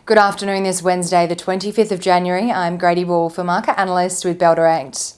Good afternoon this Wednesday, the 25th of January. I'm Grady Wall for Market Analyst with Bell Direct.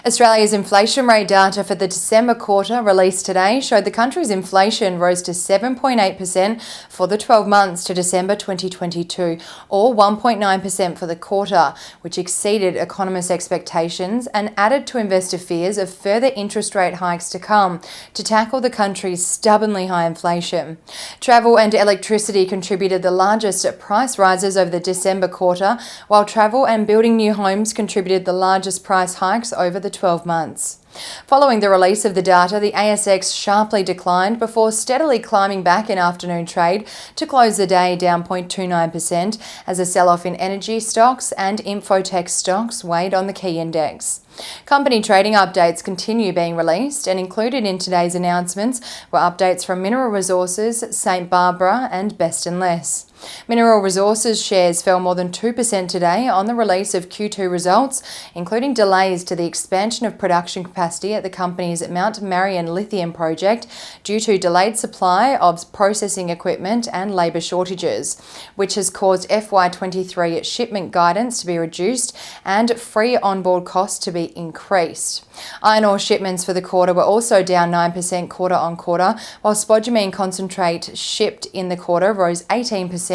Australia's inflation rate data for the December quarter released today showed the country's inflation rose to 7.8% for the 12 months to December 2022, or 1.9% for the quarter, which exceeded economists' expectations and added to investor fears of further interest rate hikes to come to tackle the country's stubbornly high inflation. Travel and electricity contributed the largest price rises over the December quarter, while travel and building new homes contributed the largest price hikes over the 12 months. Following the release of the data, the ASX sharply declined before steadily climbing back in afternoon trade to close the day down 0.29% as a sell-off in energy stocks and infotech stocks weighed on the key index. Company trading updates continue being released, and included in today's announcements were updates from Mineral Resources, St Barbara and Best & Less. Mineral Resources shares fell more than 2% today on the release of Q2 results, including delays to the expansion of production capacity at the company's Mount Marion lithium project due to delayed supply of processing equipment and labour shortages, which has caused FY23 shipment guidance to be reduced and free onboard costs to be increased. Iron ore shipments for the quarter were also down 9% quarter on quarter, while spodumene concentrate shipped in the quarter rose 18%,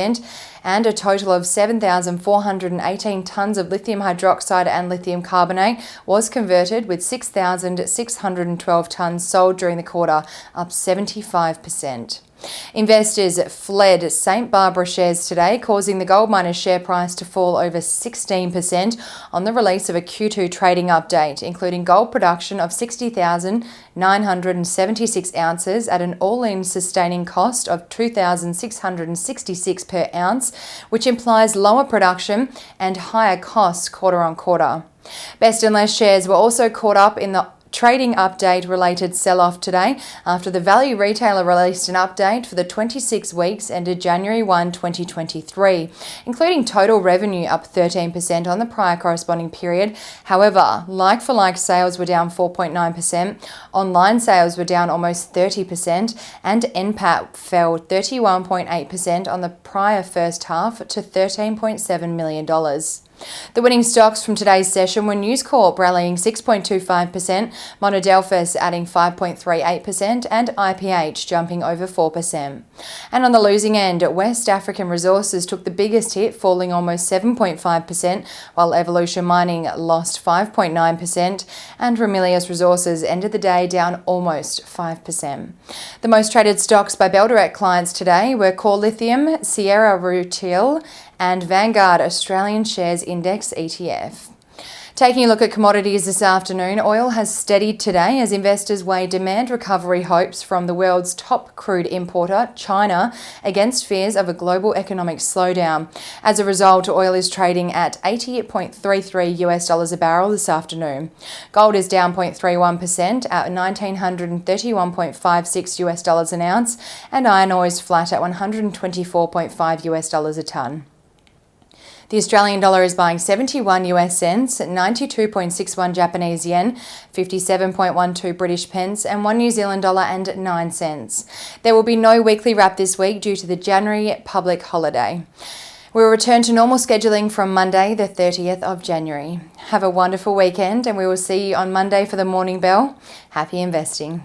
and a total of 7,418 tonnes of lithium hydroxide and lithium carbonate was converted, with 6,612 tonnes sold during the quarter, up 75%. Investors fled St Barbara shares today, causing the gold miners' share price to fall over 16% on the release of a Q2 trading update, including gold production of 60,976 ounces at an all-in sustaining cost of $2,666 per ounce, which implies lower production and higher costs quarter on quarter. Best & Less shares were also caught up in the trading update related sell-off today after the value retailer released an update for the 26 weeks ended January 1, 2023, including total revenue up 13% on the prior corresponding period. However, like-for-like sales were down 4.9%, online sales were down almost 30%, and NPAT fell 31.8% on the prior first half to $13.7 million. The winning stocks from today's session were News Corp rallying 6.25%, Monadelphous adding 5.38%, and IPH jumping over 4%. And on the losing end, West African Resources took the biggest hit, falling almost 7.5%, while Evolution Mining lost 5.9%, and Ramelius Resources ended the day down almost 5%. The most traded stocks by Bell Direct clients today were Core Lithium, Sierra Rutile, and Vanguard Australian Shares Index ETF. Taking a look at commodities this afternoon, oil has steadied today as investors weigh demand recovery hopes from the world's top crude importer, China, against fears of a global economic slowdown. As a result, oil is trading at $80.33 a barrel this afternoon. Gold is down 0.31% at $1,931.56 an ounce, and iron ore is flat at $124.5 a tonne. The Australian dollar is buying 71 US cents, 92.61 Japanese yen, 57.12 British pence, and 1 New Zealand dollar and 9 cents. There will be no weekly wrap this week due to the January public holiday. We will return to normal scheduling from Monday, the 30th of January. Have a wonderful weekend, and we will see you on Monday for the morning bell. Happy investing.